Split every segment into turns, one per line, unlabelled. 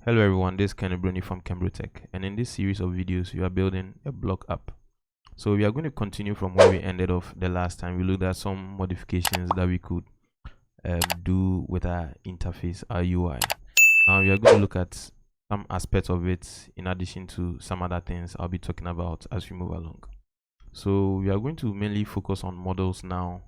Hello everyone, this is KenBroTech from KenBroTech, and in this series of videos we are building a blog app. So we are going to continue from where we ended off the last time. We looked at some modifications that we could do with our interface, our UI. Now we are going to look at some aspects of it in addition to some other things I'll be talking about as we move along. So we are going to mainly focus on models now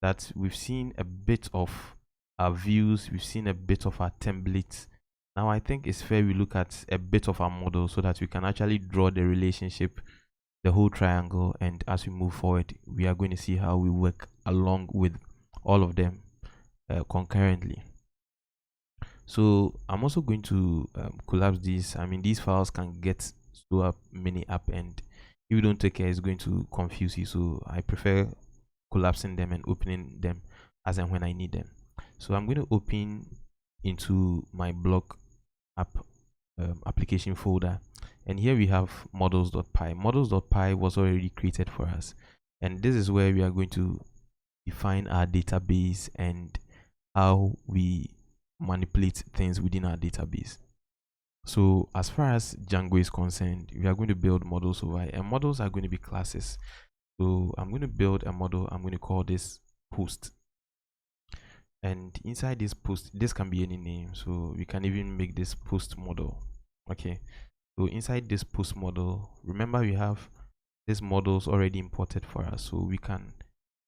that we've seen a bit of our views, we've seen a bit of our templates. Now I think it's fair we look at a bit of our model so that we can actually draw the relationship, the whole triangle, and as we move forward we are going to see how we work along with all of them concurrently. So I'm also going to collapse these. I mean, these files can get so up many up, and if you don't take care it's going to confuse you, so I prefer collapsing them and opening them as and when I need them. So I'm going to open into my blog app application folder, and here we have models.py. Models.py was already created for us, and this is where we are going to define our database and how we manipulate things within our database. So as far as Django is concerned, we are going to build models over here, and models are going to be classes. So I'm going to build a model. I'm going to call this post, and inside this post, this can be any name, so we can even make this post model. Okay, so inside this post model, remember we have these models already imported for us, so we can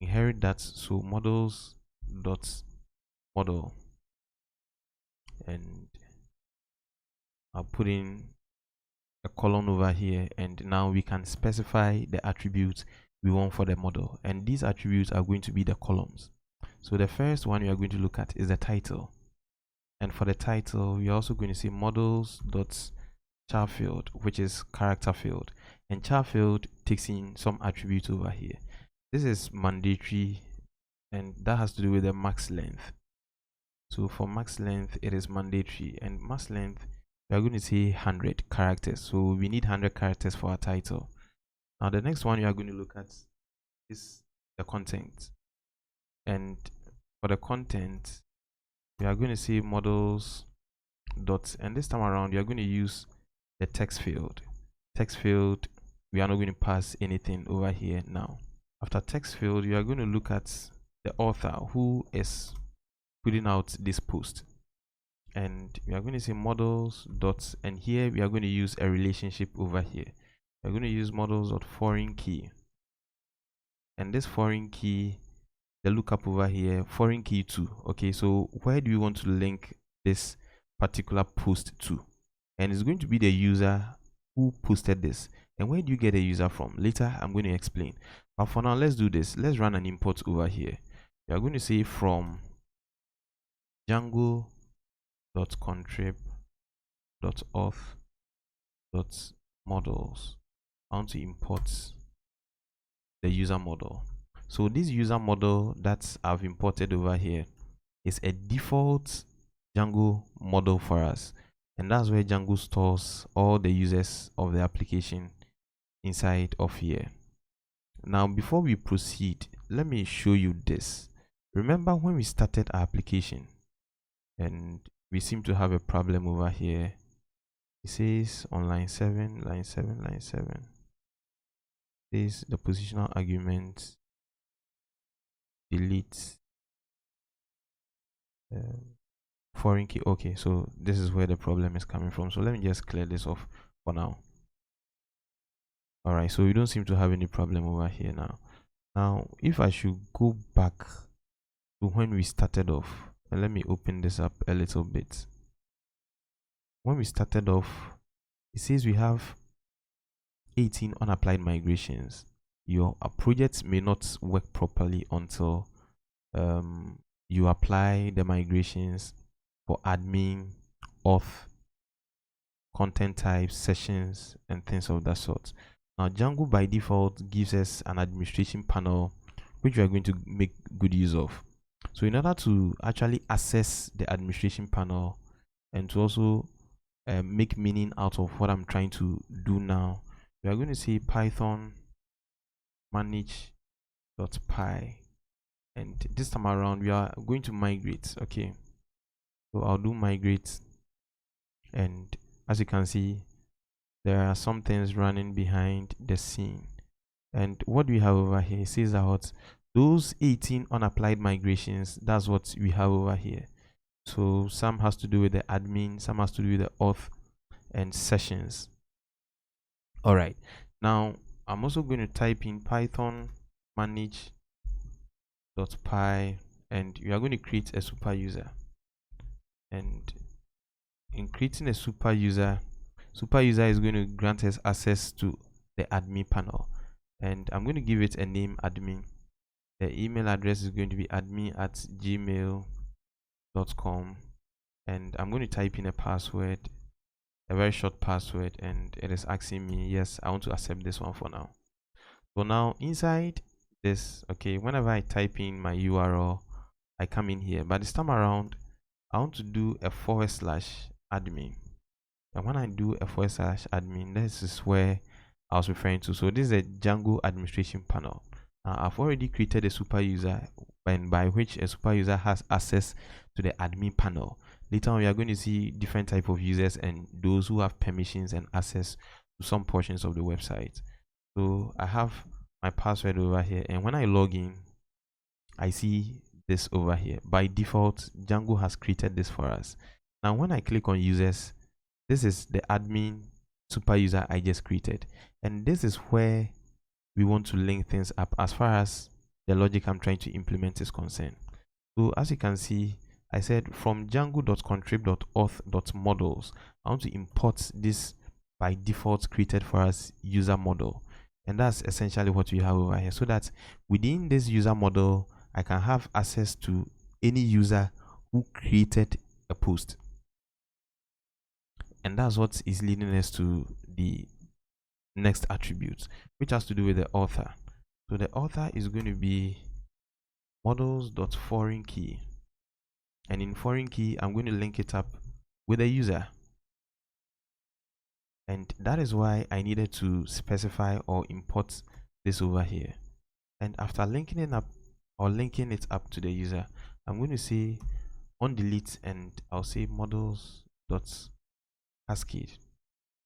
inherit that. So models dot model, and I'll put in a column over here, and now we can specify the attributes we want for the model, and these attributes are going to be the columns. So the first one we are going to look at is the title, and for the title we are also going to say models dot char field, which is character field, and char field takes in some attributes over here. This is mandatory, and that has to do with the max length. So for max length it is mandatory, and max length we are going to say 100 characters, so we need 100 characters for our title. Now the next one we are going to look at is the content, and for the content we are going to say models dot, and this time around we are going to use the text field. Text field, we are not going to pass anything over here. Now after text field we are going to look at the author who is putting out this post, and we are going to say models dot, and here we are going to use a relationship over here. We're going to use models dot foreign key, and this foreign key, the lookup over here, foreign key 2. Okay, so where do we want to link this particular post to? And it's going to be the user who posted this. And where do you get a user from? Later I'm going to explain, but for now let's do this. Let's run an import over here. We are going to say from Django dot contrib dot auth dot models. I want to import the user model. So this user model that I've imported over here is a default Django model for us, and that's where Django stores all the users of the application inside of here. Now before we proceed, let me show you this. Remember when we started our application and we seem to have a problem over here. It says on line 7, line 7, is the positional argument delete foreign key. Okay, so this is where the problem is coming from, so let me just clear this off for now. All right, so we don't seem to have any problem over here now. Now if I should go back to when we started off, and let me open this up a little bit. When we started off, it says we have 18 unapplied migrations. Your project may not work properly until you apply the migrations for admin, auth, content types, sessions, and things of that sort. Now Django by default gives us an administration panel, which we are going to make good use of. So in order to actually access the administration panel and to also make meaning out of what I'm trying to do now, we are going to say python manage.py, and this time around we are going to migrate. Okay, so I'll do migrate, and as you can see, there are some things running behind the scene. And what we have over here says that those 18 unapplied migrations, that's what we have over here. So some has to do with the admin, some has to do with the auth and sessions. All right, now I'm also going to type in python manage.py, and we are going to create a super user. And in creating a super user is going to grant us access to the admin panel, and I'm going to give it a name, admin. The email address is going to be admin@gmail.com, and I'm going to type in a password, a very short password, and it is asking me, yes, I want to accept this one for now. So now inside this, okay, whenever I type in my URL, I come in here, but this time around I want to do a /admin, and when I do a /admin, this is where I was referring to. So this is a Django administration panel. I've already created a super user, and by which a super user has access to the admin panel. Later on, we are going to see different type of users and those who have permissions and access to some portions of the website. So I have my password over here, and when I log in, I see this over here. By default, Django has created this for us. Now when I click on users, this is the admin super user I just created, and this is where we want to link things up as far as the logic I'm trying to implement is concerned. So as you can see, I said from django.contrib.auth.models, I want to import this by default created for us user model, and that's essentially what we have over here, so that within this user model I can have access to any user who created a post. And that's what is leading us to the next attribute, which has to do with the author. So the author is going to be models.foreign key, and in foreign key I'm going to link it up with a user, and that is why I needed to specify or import this over here. And after linking it up to the user, I'm going to say on delete, and I'll say models.cascade.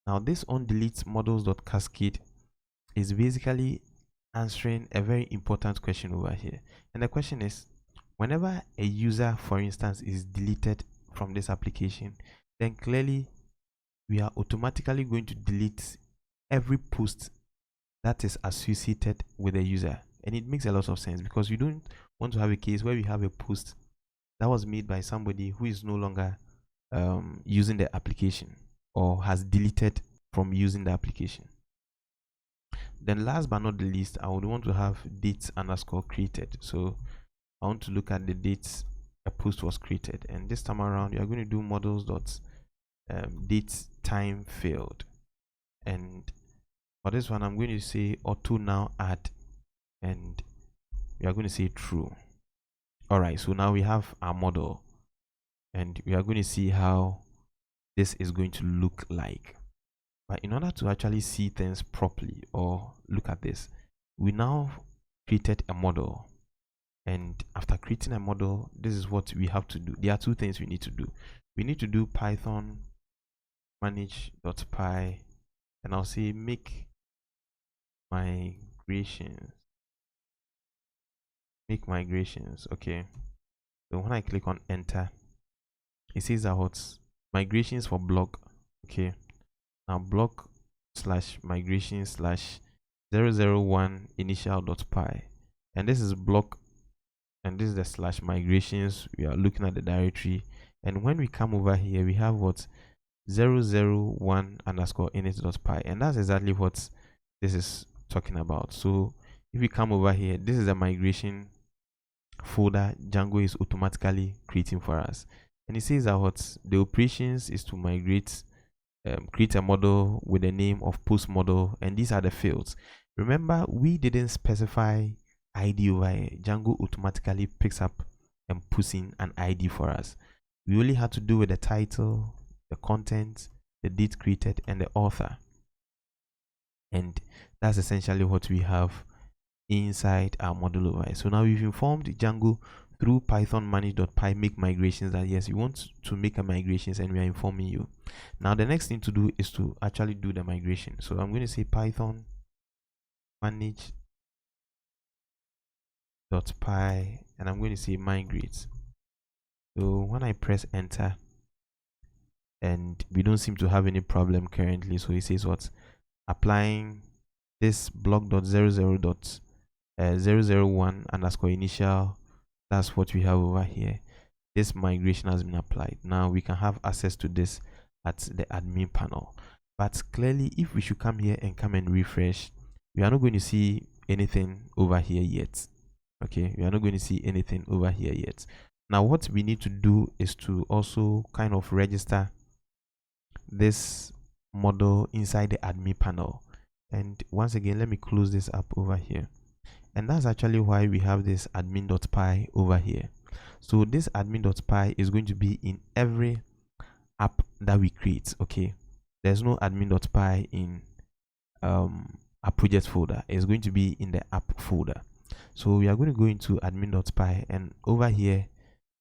Now this on delete models.cascade is basically answering a very important question over here, and the question is, whenever a user, for instance, is deleted from this application, then clearly we are automatically going to delete every post that is associated with a user. And it makes a lot of sense, because you don't want to have a case where we have a post that was made by somebody who is no longer using the application or has deleted from using the application. Then last but not the least, I would want to have dates_created. So I want to look at the dates a post was created, and this time around we are going to do models.date time failed, and for this one I'm going to say auto now add, and we are going to say true. All right, so now we have our model, and we are going to see how this is going to look like. But in order to actually see things properly or look at this, we now created a model, and after creating a model, this is what we have to do. There are two things we need to do. We need to do python manage.py, and I'll say make migrations. Okay, so when I click on enter, it says that what's migrations for block. Okay, now block/migration/001 initial.py, and this is block, and this is the /migrations. We are looking at the directory, and when we come over here, we have what 001_init.py, and that's exactly what this is talking about. So if we come over here, this is a migration folder Django is automatically creating for us, and it says that what the operations is to migrate, create a model with the name of post model, and these are the fields. Remember, we didn't specify ID over here. Django automatically picks up and puts in an ID for us. We only had to do with the title, the content, the date created, and the author, and that's essentially what we have inside our model over here. So now we've informed Django through python manage.py make migrations, that yes, you want to make a migrations, and we are informing you. Now the next thing to do is to actually do the migration. So I'm going to say python manage.py, and I'm going to say migrate. So when I press enter, and we don't seem to have any problem currently, so it says what, applying this block.00.001 underscore initial, that's what we have over here. This migration has been applied. Now we can have access to this at the admin panel, but clearly if we should come here and come and refresh, we are not going to see anything over here yet. Okay, we are not going to see anything over here yet. Now what we need to do is to also kind of register this model inside the admin panel. And once again, let me close this up over here. And that's actually why we have this admin.py over here. So this admin.py is going to be in every app that we create. Okay, there's no admin.py in a project folder. It's going to be in the app folder. So we are going to go into admin.py, and over here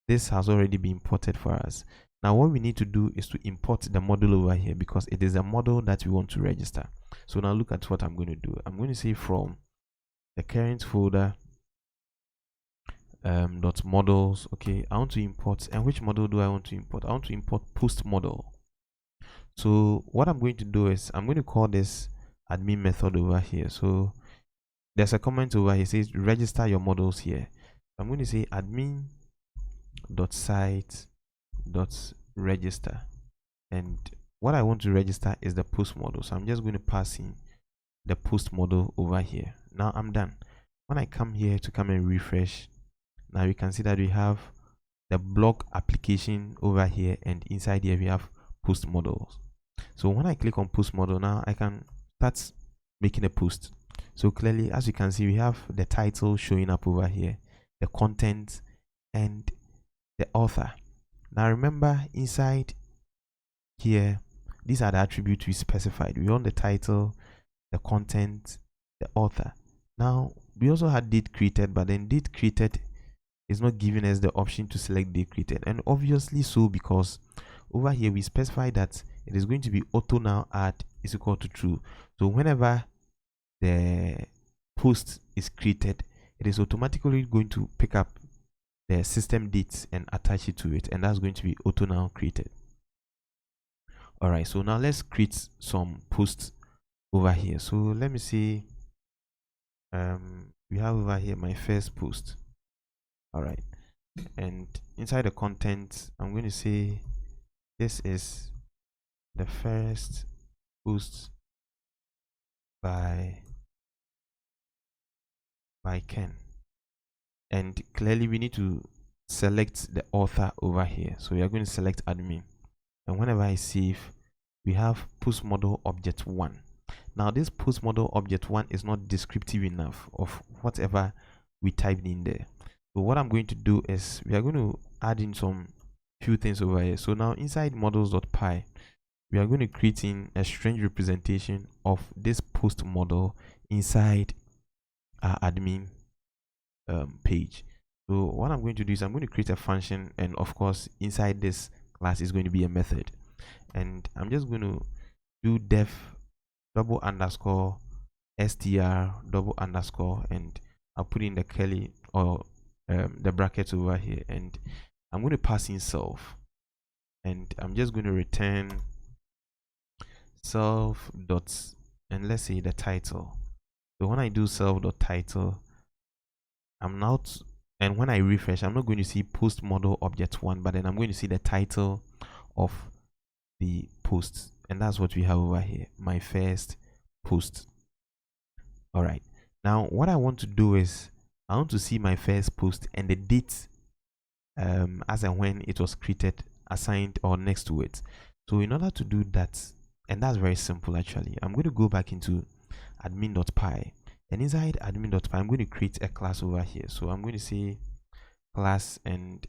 this has already been imported for us. Now what we need to do is to import the model over here, because it is a model that we want to register. So now look at what I'm going to do. I'm going to say from the current folder dot models. Okay, I want to import, and which model do I want to import? I want to import post model. So what I'm going to do is I'm going to call this admin method over here. So there's a comment over here, it says register your models here. I'm going to say admin dot site dot register, and what I want to register is the post model. So I'm just going to pass in the post model over here. Now I'm done. When I come here to come and refresh, now you can see that we have the blog application over here, and inside here we have post models. So when I click on post model, now I can start making a post. So clearly, as you can see, we have the title showing up over here, the content, and the author. Now remember, inside here, these are the attributes we specified. We want the title, the content, the author. Now we also had date created, but then date created is not giving us the option to select date created, and obviously so, because over here we specify that it is going to be auto now add is equal to true. So whenever the post is created, it is automatically going to pick up the system dates and attach it to it, and that's going to be auto now created. All right, so now let's create some posts over here. So let me see, we have over here my first post. All right, and inside the content, I'm going to say this is the first post by Ken, and clearly we need to select the author over here. So we are going to select admin, and whenever I save, we have post model object 1. Now this post model object 1 is not descriptive enough of whatever we typed in there. So what I'm going to do is we are going to add in some few things over here. So now inside models.py, we are going to create in a string representation of this post model inside our admin page. So what I'm going to do is I'm going to create a function, and of course inside this class is going to be a method, and I'm just going to do def double underscore str double underscore, and I'll put in the curly or the brackets over here, and I'm going to pass in self, and I'm just going to return self dots, and let's say the title. So when I do self dot title, I'm not, and when I refresh, I'm not going to see post model object 1, but then I'm going to see the title of the post, and that's what we have over here, my first post. All right, now what I want to do is I want to see my first post and the date as and when it was created assigned or next to it. So in order to do that, and that's very simple actually, I'm going to go back into admin.py, and inside admin.py I'm going to create a class over here. So I'm going to say class, and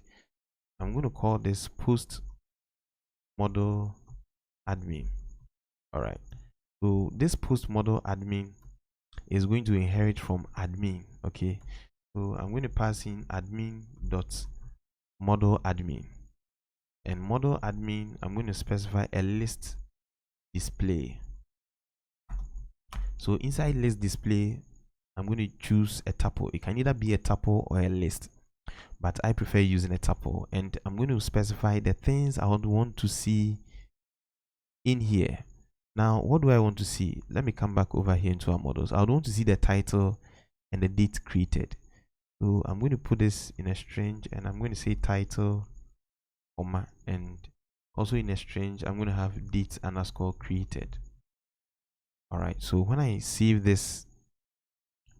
I'm going to call this post model admin. All right, so this post model admin is going to inherit from admin. Okay, So I'm going to pass in admin dot model admin, and model admin, I'm going to specify a list display. So inside list display, I'm going to choose a tuple. It can either be a tuple or a list, but I prefer using a tuple. And I'm going to specify the things I would want to see in here. Now, what do I want to see? Let me come back over here into our models. I would want to see the title and the date created. So I'm going to put this in a string, and I'm going to say title, comma, and also in a string, I'm going to have date underscore created. All right. So when I save this,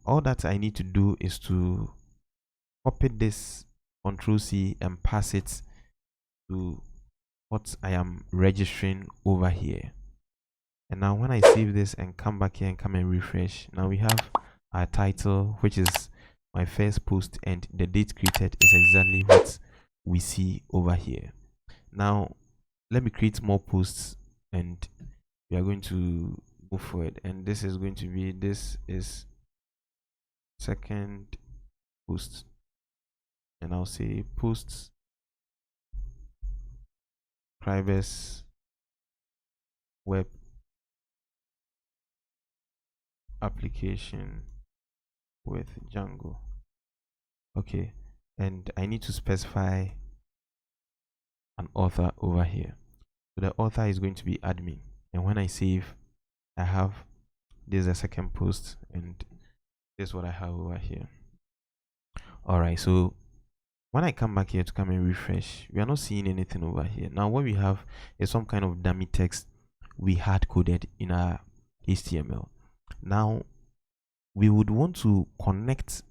all that I need to do is to copy this, Control C, and pass it to what I am registering over here. And now when I save this and come back here and come and refresh, now we have our title, which is my first post, and the date created is exactly what we see over here. Now let me create more posts, and we are going to move forward. And this is going to be, this is second post, and I'll say posts Cribus web application with Django. Okay, and I need to specify an author over here. So the author is going to be admin, and when I save, I have, this is a second post, and this is what I have over here. All right, so when I come back here to come and refresh, we are not seeing anything over here. Now what we have is some kind of dummy text we hard coded in our HTML. Now we would want to connect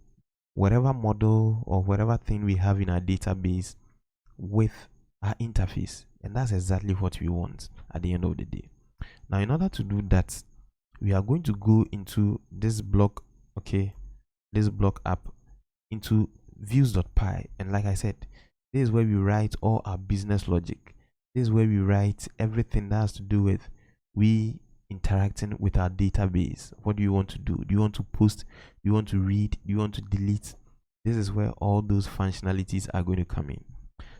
whatever model or whatever thing we have in our database with our interface, and that's exactly what we want at the end of the day. Now in order to do that, we are going to go into this block, okay, this block app, into views.py, and like I said, this is where we write all our business logic. This is where we write everything that has to do with we interacting with our database. What do you want to do? Do you want to post? Do you want to read? Do you want to delete? This is where all those functionalities are going to come in.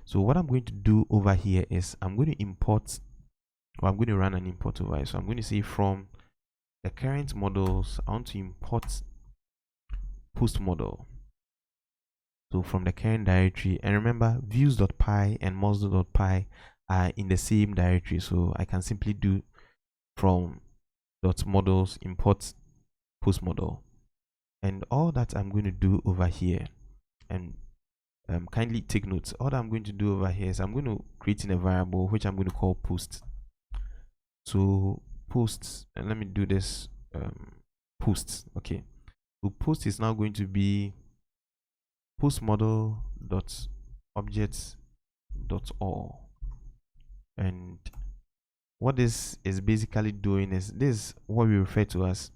So what I'm going to do over here is I'm going to import, or I'm going to run an import over here. So I'm going to say from the current models, I want to import post model. So from the current directory, and remember views.py and models.py are in the same directory, so I can simply do from .models import post model. And all that I'm going to do over here, and kindly take notes, all that I'm going to do over here is I'm going to create in a variable which I'm going to call post. So posts, and let me do this, posts. Okay, so post is now going to be post model dot objects dot all, and what this is basically doing is this, what we refer to as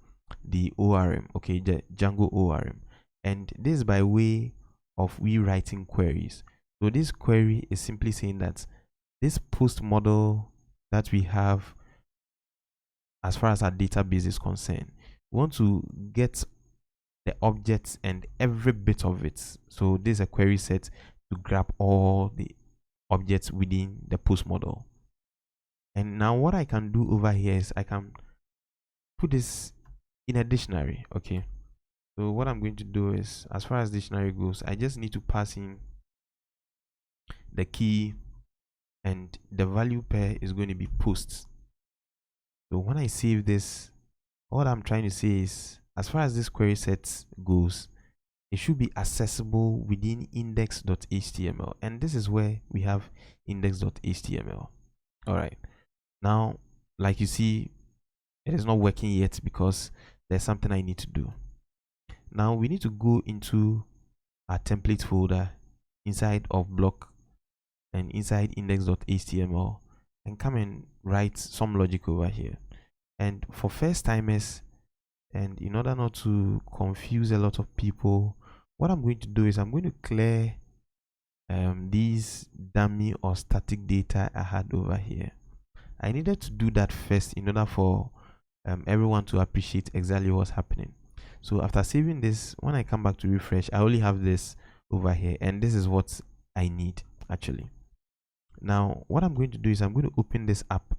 the ORM, okay, the Django ORM, and this is by way of we writing queries. So this query is simply saying that this post model that we have, as far as our database is concerned, we want to get the objects and every bit of it. So this is a query set to grab all the objects within the post model. And now what I can do over here is I can put this in a dictionary. Okay, so what I'm going to do is, as far as dictionary goes, I just need to pass in the key, and the value pair is going to be posts. So when I save this, what I'm trying to say is, as far as this query set goes, it should be accessible within index.html, and this is where we have index.html. all right, now like you see, it is not working yet because there's something I need to do. Now we need to go into our template folder inside of block and inside index.html and come and write some logic over here. And for first timers, and in order not to confuse a lot of people, what I'm going to do is I'm going to clear these dummy or static data I had over here. I needed to do that first in order for everyone to appreciate exactly what's happening. So after saving this, when I come back to refresh, I only have this over here, and this is what I need actually. Now what I'm going to do is I'm going to open this app,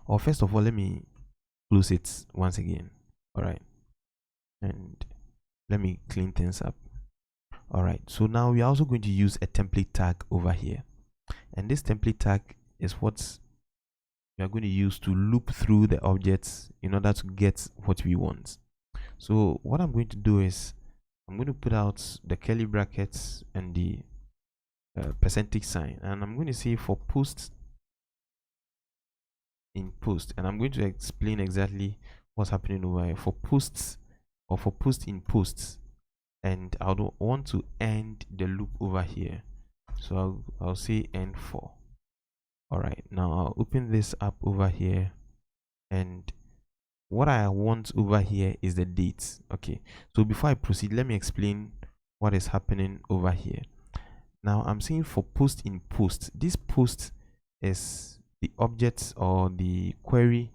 or first of all let me close it once again. All right, and let me clean things up. All right, so now we are also going to use a template tag over here, and this template tag is what we are going to use to loop through the objects in order to get what we want. So what I'm going to do is I'm going to put out the curly brackets and the percentage sign, and I'm going to say for post in post, and I'm going to explain exactly what's happening over here for posts, or for post in posts, and I don't want to end the loop over here, so I'll say end for. All right, now I'll open this up over here, and what I want over here is the dates. Okay, so before I proceed, let me explain what is happening over here. Now I'm saying for post in post, this post is the objects or the query.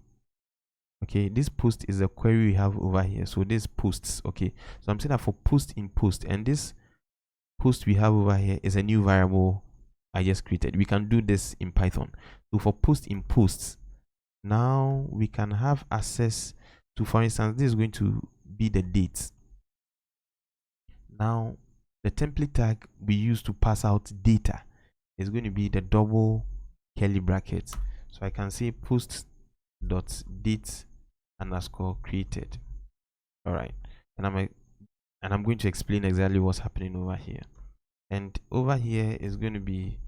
Okay, this post is the query we have over here, so this posts. Okay, so I'm saying that for post in post, and this post we have over here is a new variable I just created. We can do this in Python. So for post in posts, now we can have access to, for instance, this is going to be the dates. Now the template tag we use to pass out data is going to be the double curly brackets. So I can say post dot date underscore created. All right, and I'm going to explain exactly what's happening over here. And over here is going to be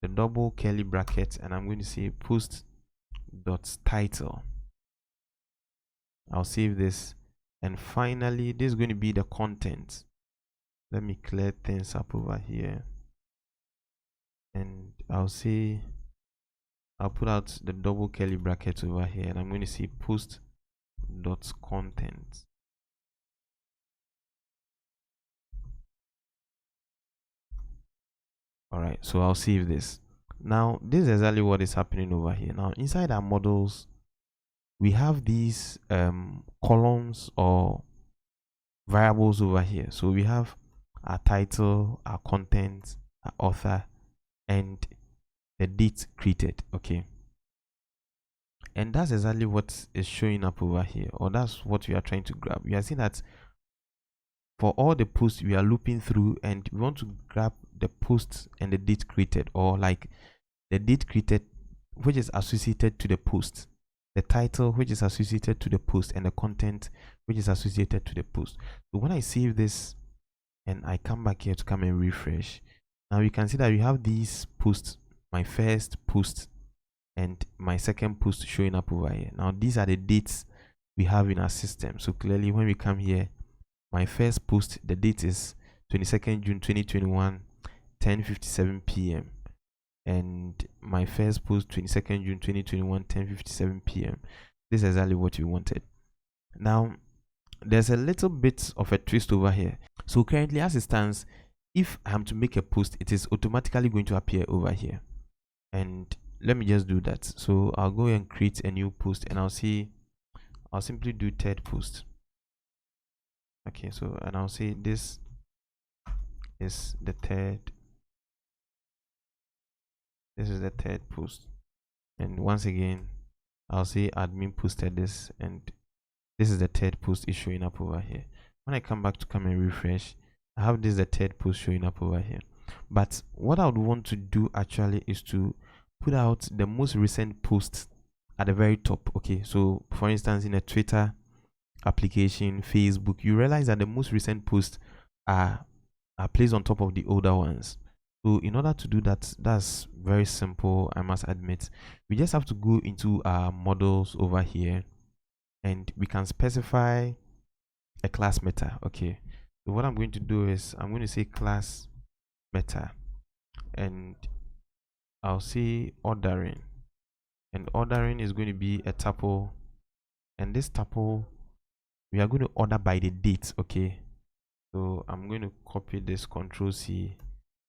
the double curly brackets, and I'm going to say post dot title. I'll save this, and finally this is going to be the content. Let me clear things up over here, and I'll put out the double curly brackets over here, and I'm going to say post dot content. All right, so I'll save this. Now this is exactly what is happening over here. Now inside our models, we have these columns or variables over here. So we have our title, our content, our author, and the date created. Okay, and that's exactly what is showing up over here, or that's what we are trying to grab. We are seeing that for all the posts we are looping through, and we want to grab the post and the date created, or like the date created which is associated to the post, the title which is associated to the post, and the content which is associated to the post. So when I save this and I come back here to come and refresh, now you can see that we have these posts, my first post and my second post showing up over here. Now these are the dates we have in our system. So clearly when we come here, my first post, the date is 22nd June 2021, 10:57 p.m. and my first post, 22nd June 2021, 10:57 p.m. This is exactly what we wanted. Now there's a little bit of a twist over here. So currently as it stands, if I'm to make a post, it is automatically going to appear over here. And let me just do that. So I'll go and create a new post, and I'll simply do third post. Okay, so and I'll say this is the third post, and once again I'll say admin posted this, and this is the third post is showing up over here. When I come back to come and refresh, I have this the third post showing up over here. But what I would want to do actually is to put out the most recent post at the very top. Okay, so for instance, in a Twitter application, Facebook, you realize that the most recent posts are placed on top of the older ones. So in order to do that, that's very simple, I must admit. We just have to go into our models over here, and we can specify a class meta. Okay, so what I'm going to do is I'm going to say class meta, and I'll say ordering, and ordering is going to be a tuple, and this tuple we are going to order by the date. Okay, so I'm going to copy this, Control C,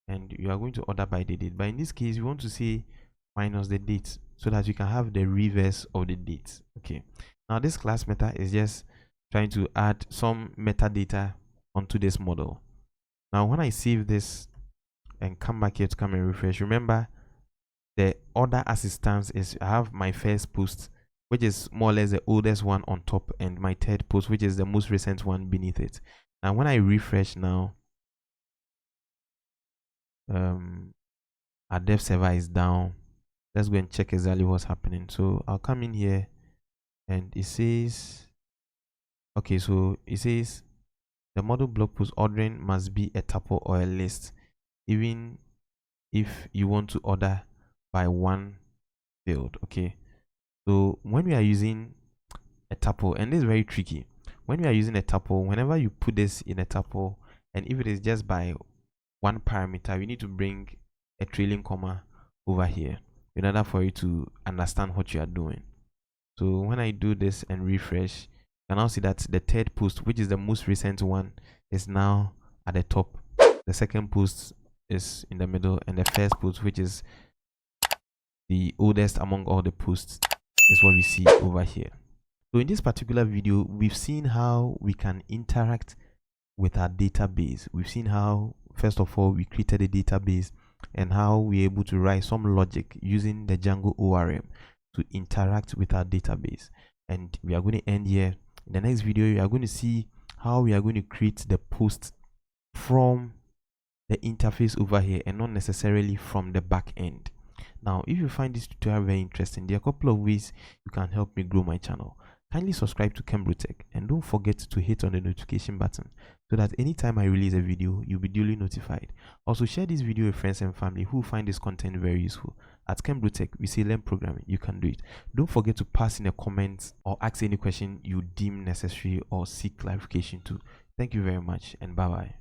and you are going to order by the date. But in this case, we want to say minus the date so that you can have the reverse of the date. Okay, now this class meta is just trying to add some metadata onto this model. Now when I save this and come back here to come and refresh, remember the order as it stands is I have my first post, which is more or less the oldest one on top, and my third post, which is the most recent one beneath it. Now when I refresh now, our dev server is down. Let's go and check exactly what's happening. So I'll come in here and it says, okay, so it says the model blog post ordering must be a tuple or a list, even if you want to order by one field. Okay, so when we are using a tuple, and this is very tricky, when we are using a tuple, whenever you put this in a tuple, and if it is just by one parameter, you need to bring a trailing comma over here in order for you to understand what you are doing. So when I do this and refresh, you can now see that the third post, which is the most recent one, is now at the top. The second post is in the middle, and the first post, which is the oldest among all the posts, is what we see over here. So in this particular video, we've seen how we can interact with our database. We've seen how, first of all, we created a database and how we're able to write some logic using the Django ORM to interact with our database. And we are going to end here. In the next video, we are going to see how we are going to create the post from the interface over here and not necessarily from the back end. Now, if you find this tutorial very interesting, there are a couple of ways you can help me grow my channel. Kindly subscribe to KenBroTech and don't forget to hit on the notification button so that anytime I release a video, you'll be duly notified. Also, share this video with friends and family who find this content very useful. At KenBroTech, we say learn programming, you can do it. Don't forget to pass in a comment or ask any question you deem necessary or seek clarification to. Thank you very much and bye-bye.